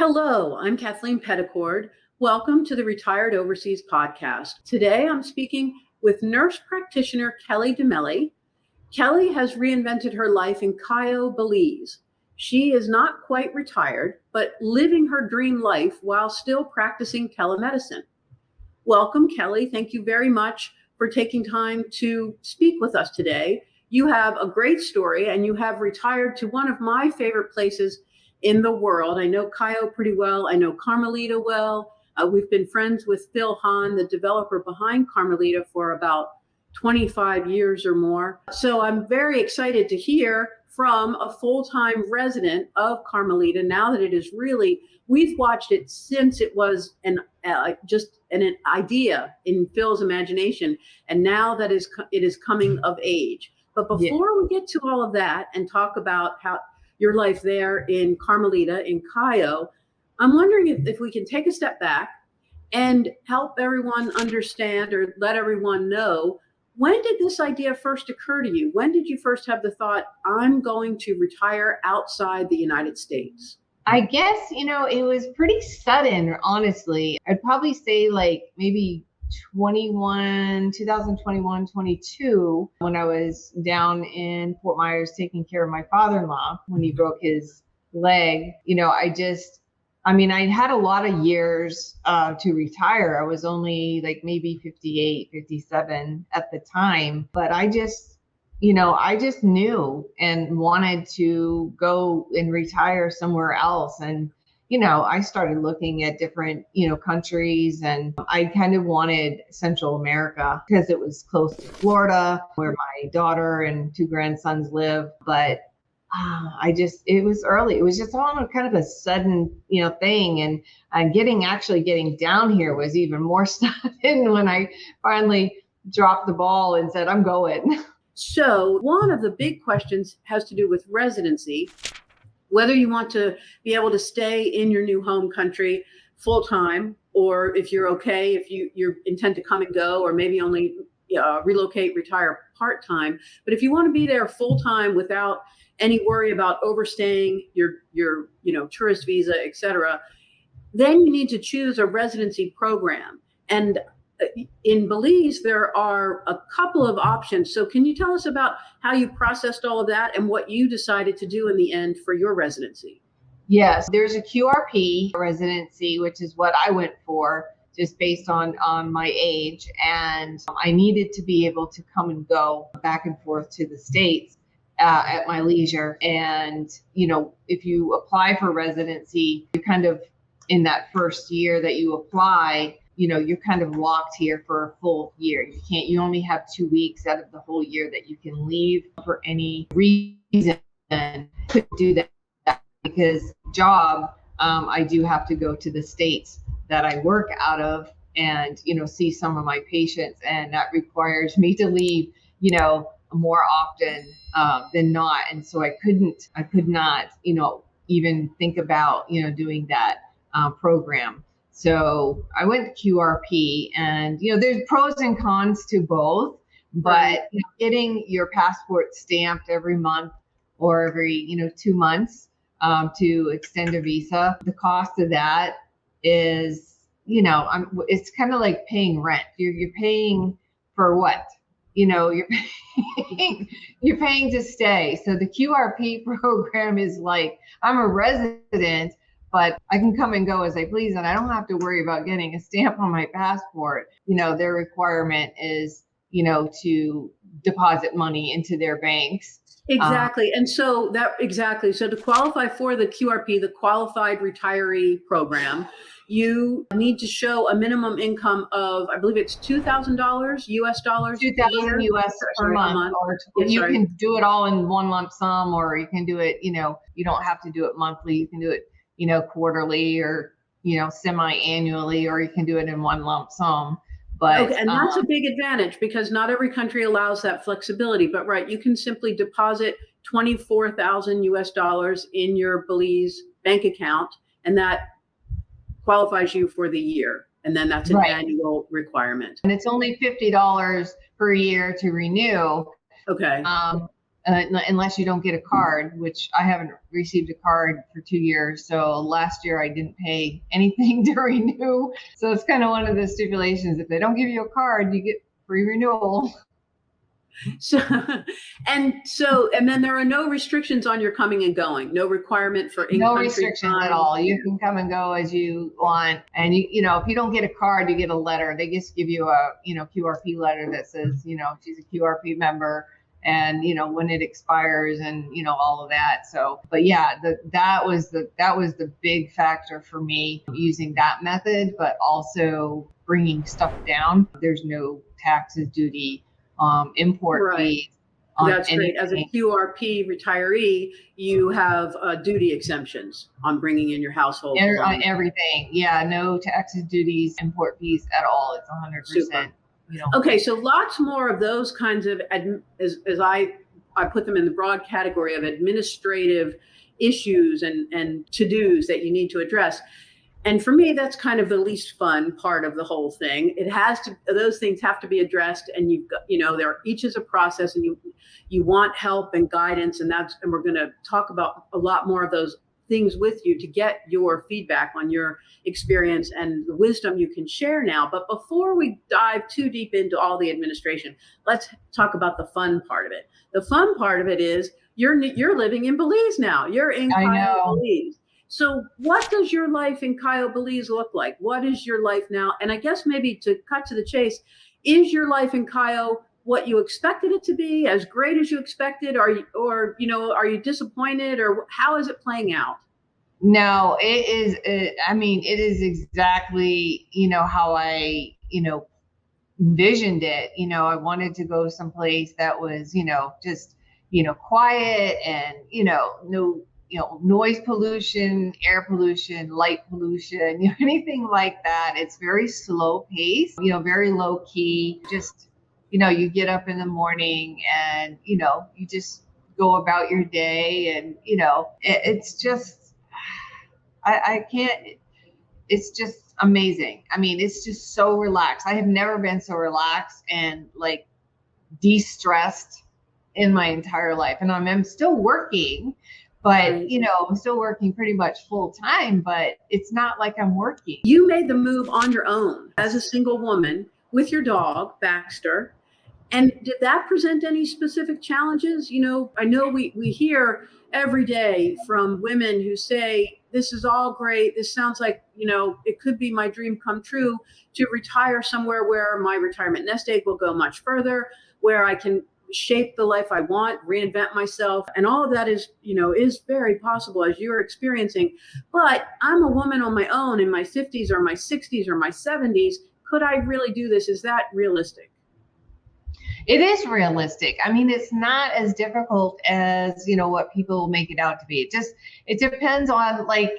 Hello, I'm Kathleen Peddicord. Welcome to the Retired Overseas podcast. Today I'm speaking with nurse practitioner Kelly Demele. Kelly has reinvented her life in Cayo, Belize. She is not quite retired, but living her dream life while still practicing telemedicine. Welcome, Kelly. Thank you very much for taking time to speak with us today. You have a great story and you have retired to one of my favorite places in the world. I know Cayo pretty well. I know Carmelita well. We've been friends with Phil Hahn, the developer behind Carmelita, for about 25 years or more. So I'm very excited to hear from a full-time resident of Carmelita now that it is really, we've watched it since it was just an idea in Phil's imagination, and now that it is coming of age. But before we get to all of that and talk about how your life there in Carmelita, in Cayo, I'm wondering if we can take a step back and help everyone understand or let everyone know, when did this idea first occur to you? When did you first have the thought, I'm going to retire outside the United States? I guess, it was pretty sudden, honestly. I'd probably say like maybe 2021, 22, when I was down in Fort Myers taking care of my father-in-law when he broke his leg. I had a lot of years to retire. I was only like maybe 58, 57 at the time, but I just knew and wanted to go and retire somewhere else. And I started looking at different, countries, and I kind of wanted Central America because it was close to Florida, where my daughter and two grandsons live. But it was early. It was just all kind of a sudden, thing. And getting down here was even more sudden when I finally dropped the ball and said, I'm going. So one of the big questions has to do with residency. Whether you want to be able to stay in your new home country full time, or if you're okay, if you intend to come and go, or maybe only relocate, retire part time. But if you want to be there full time without any worry about overstaying your tourist visa, etc., then you need to choose a residency program. And in Belize, there are a couple of options. So can you tell us about how you processed all of that and what you decided to do in the end for your residency? Yes, there's a QRP residency, which is what I went for, just based on my age. And I needed to be able to come and go back and forth to the States at my leisure. And, if you apply for residency, you're kind of in that first year that you apply, you're kind of locked here for a full year. You only have 2 weeks out of the whole year that you can leave for any reason to do that. Because job, I do have to go to the States that I work out of and, see some of my patients. And that requires me to leave, more often than not. And so I could not, even think about, doing that program. So I went to QRP, and, there's pros and cons to both, but getting your passport stamped every month or every, 2 months to extend a visa, the cost of that is, it's kind of like paying rent. You're paying for what? You're paying to stay. So the QRP program is like, I'm a resident, but I can come and go as I please, and I don't have to worry about getting a stamp on my passport. Their requirement is, to deposit money into their banks. Exactly. So to qualify for the QRP, the Qualified Retiree Program, you need to show a minimum income of, I believe it's $2,000 US dollars. $2,000 US per month. Or you can do it all in one lump sum, or you can do it, you don't have to do it monthly. You can do it, quarterly, or, semi-annually, or you can do it in one lump sum. But, okay, and that's a big advantage because not every country allows that flexibility. But you can simply deposit 24,000 US dollars in your Belize bank account, and that qualifies you for the year. And then that's an annual requirement. And it's only $50 per year to renew. Okay. unless you don't get a card, which I haven't received a card for 2 years. So last year I didn't pay anything to renew. So it's kind of one of the stipulations. If they don't give you a card, you get free renewal. So, and then there are no restrictions on your coming and going, no requirement for No in-country restrictions time. at all. You can come and go as you want. And if you don't get a card, you get a letter. They just give you a, QRP letter that says, she's a QRP member and, when it expires and, all of that. So, but yeah, that was the big factor for me using that method, but also bringing stuff down. There's no taxes, duty, import fees. That's great. As a QRP retiree, you have duty exemptions on bringing in your household. Everything. Yeah, no taxes, duties, import fees at all. It's 100%. Okay, so lots more of those kinds of, as I put them in the broad category of administrative issues and to-dos that you need to address. And for me, that's kind of the least fun part of the whole thing. Those things have to be addressed, and each is a process, and you want help and guidance, and we're going to talk about a lot more of those things with you to get your feedback on your experience and the wisdom you can share now. But before we dive too deep into all the administration, let's talk about the fun part of it. The fun part of it is you're living in Belize now. You're in Cayo, Belize. So what does your life in Cayo, Belize look like? What is your life now? And I guess maybe to cut to the chase, is your life in Cayo what you expected it to be, as great as you expected? Are you disappointed, or how is it playing out? No, it is. It is exactly, how I, envisioned it. I wanted to go someplace that was, just, quiet and, no, noise pollution, air pollution, light pollution, anything like that. It's very slow pace, very low key. Just, you get up in the morning and, you just go about your day, and, it's just, I can't, it's just amazing. It's just so relaxed. I have never been so relaxed and like de-stressed in my entire life. And I'm still working, but I'm still working pretty much full time, but it's not like I'm working. You made the move on your own as a single woman with your dog, Baxter. And did that present any specific challenges? I know we hear every day from women who say, this is all great. This sounds like, it could be my dream come true to retire somewhere where my retirement nest egg will go much further, where I can shape the life I want, reinvent myself. And all of that is very possible, as you're experiencing. But I'm a woman on my own in my 50s or my 60s or my 70s. Could I really do this? Is that realistic? It is realistic. It's not as difficult as, what people make it out to be. It depends on like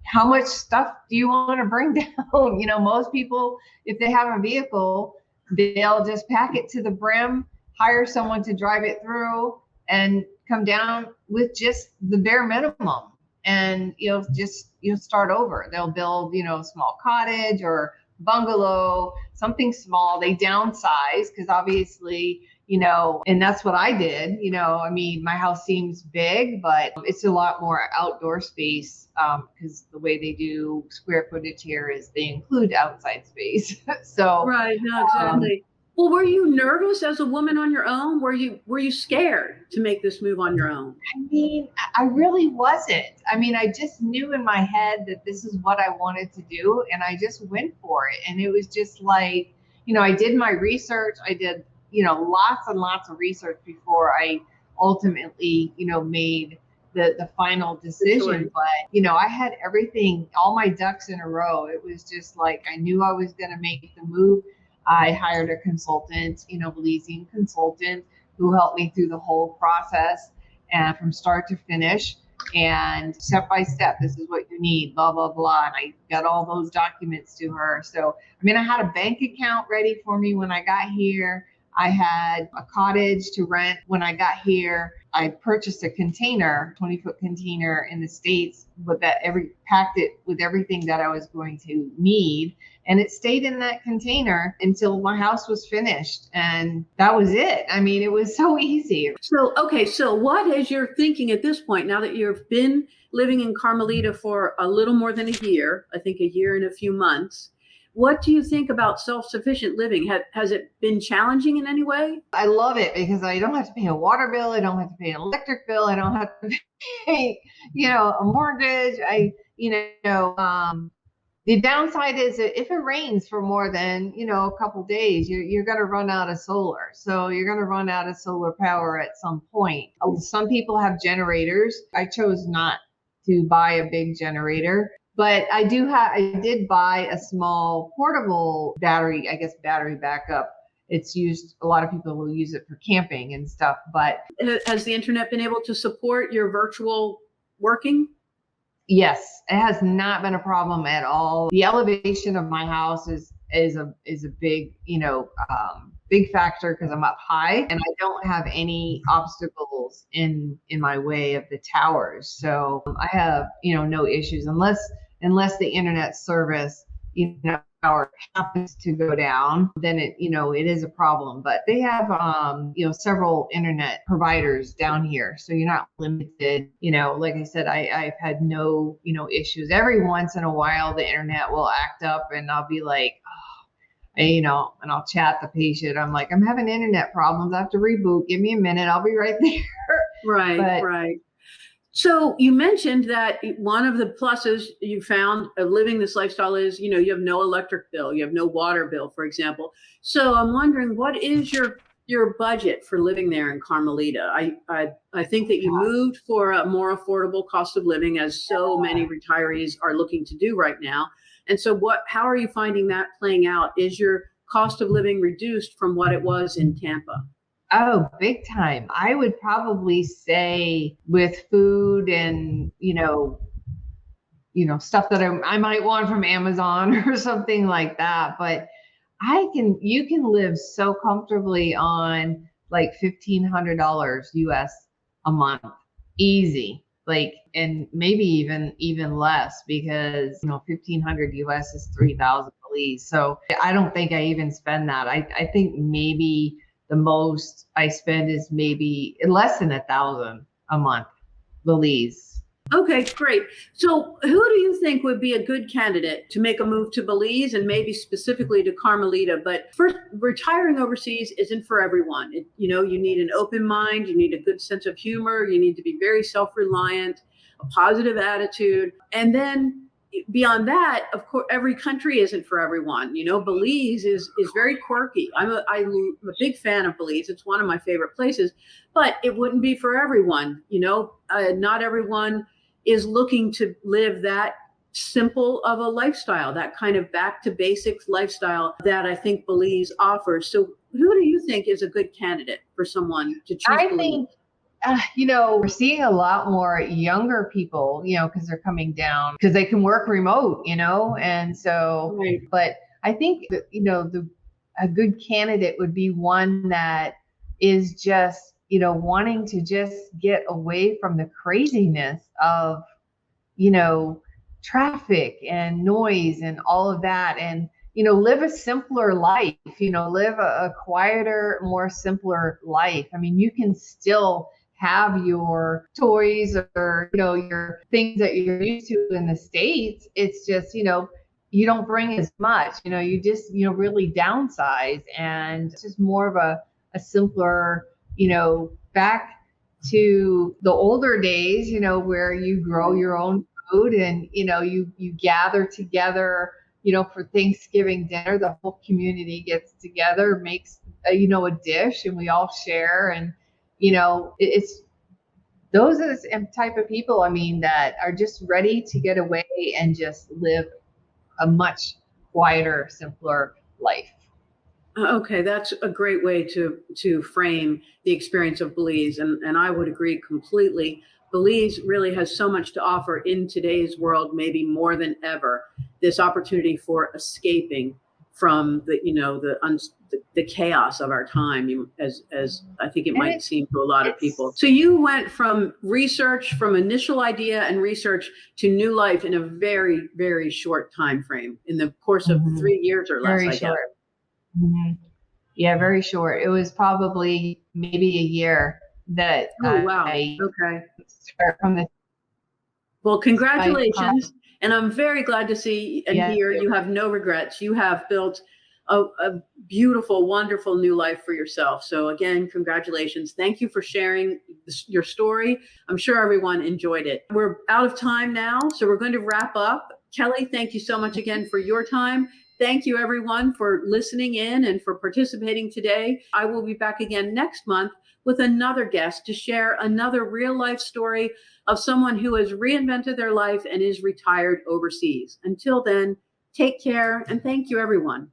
how much stuff do you want to bring down? Most people, if they have a vehicle, they'll just pack it to the brim, hire someone to drive it through, and come down with just the bare minimum. And just start over. They'll build, a small cottage or bungalow, something small. They downsize because obviously, and that's what I did. My house seems big, but it's a lot more outdoor space because the way they do square footage here is they include outside space. So right, no, exactly. Well, were you nervous as a woman on your own? Were you scared to make this move on your own? I really wasn't. I just knew in my head that this is what I wanted to do, and I just went for it. And it was just like, I did my research. I did, lots and lots of research before I ultimately, made the final decision. But, I had everything, all my ducks in a row. It was just like, I knew I was going to make the move. I hired a consultant, Belizean consultant, who helped me through the whole process and from start to finish, and step by step, this is what you need, blah, blah, blah. And I got all those documents to her. So, I had a bank account ready for me when I got here. I had a cottage to rent when I got here. I purchased a container, 20-foot container in the States, with packed it with everything that I was going to need. And it stayed in that container until my house was finished. And that was it. I mean, it was so easy. So what is your thinking at this point, now that you've been living in Carmelita for a little more than a year, I think a year and a few months? What do you think about self-sufficient living? Has it been challenging in any way? I love it because I don't have to pay a water bill. I don't have to pay an electric bill. I don't have to pay, a mortgage. The downside is that if it rains for more than, a couple days, you're going to run out of solar. So you're going to run out of solar power at some point. Some people have generators. I chose not to buy a big generator. But I did buy a small portable battery backup. It's used, a lot of people will use it for camping and stuff, but. Has the internet been able to support your virtual working? Yes, it has not been a problem at all. The elevation of my house is a big, big factor because I'm up high and I don't have any obstacles in my way of the towers. So I have, no issues unless the internet service, power happens to go down, then it is a problem. But they have, several internet providers down here. So you're not limited, like I said, I've had no, issues. Every once in a while, the internet will act up and I'll be like, and I'll chat the patient. I'm like, I'm having internet problems. I have to reboot. Give me a minute. I'll be right there. Right. So you mentioned that one of the pluses you found of living this lifestyle is, you have no electric bill, you have no water bill, for example. So I'm wondering, what is your budget for living there in Carmelita? I think that you moved for a more affordable cost of living, as so many retirees are looking to do right now. And so how are you finding that playing out? Is your cost of living reduced from what it was in Tampa? Oh, big time. I would probably say with food and, stuff that I might want from Amazon or something like that. But you can live so comfortably on like $1,500 US a month. Easy. And maybe even less because, 1,500 US is 3,000 Belize. So I don't think I even spend that. I think maybe the most I spend is maybe less than 1,000 a month, Belize. Okay, great. So who do you think would be a good candidate to make a move to Belize and maybe specifically to Carmelita? But first, retiring overseas isn't for everyone. You need an open mind. You need a good sense of humor. You need to be very self-reliant, a positive attitude. And then beyond that, of course, every country isn't for everyone. Belize is very quirky. I'm a big fan of Belize. It's one of my favorite places, but it wouldn't be for everyone. Not everyone is looking to live that simple of a lifestyle, that kind of back to basics lifestyle that I think Belize offers. So who do you think is a good candidate for someone to choose Belize? Think we're seeing a lot more younger people, because they're coming down because they can work remote, and so, right. But I think that, a good candidate would be one that is just, wanting to just get away from the craziness of, traffic and noise and all of that. And, live a simpler life, live a quieter, more simpler life. I mean, you can still have your toys or, your things that you're used to in the States. It's just, you don't bring as much, you just, really downsize, and it's just more of a simpler, back to the older days, where you grow your own food and, you gather together, for Thanksgiving dinner, the whole community gets together, makes, a dish, and we all share. And, it's those are the type of people, that are just ready to get away and just live a much quieter, simpler life. Okay, that's a great way to frame the experience of Belize, and I would agree completely. Belize really has so much to offer in today's world, maybe more than ever. This opportunity for escaping from the chaos of our time, as I think it might seem to a lot of people. So you went from initial idea and research to new life in a very, very short time frame, in the course of 3 years or less. Very short. Yeah, very short. It was probably maybe a year that wow. I okay. start from the. Well, congratulations. And I'm very glad to see and hear you have no regrets. You have built a beautiful, wonderful new life for yourself. So again, congratulations. Thank you for sharing your story. I'm sure everyone enjoyed it. We're out of time now, so we're going to wrap up. Kelly, thank you so much again for your time. Thank you, everyone, for listening in and for participating today. I will be back again next month with another guest to share another real life story of someone who has reinvented their life and is retired overseas. Until then, take care, and thank you, everyone.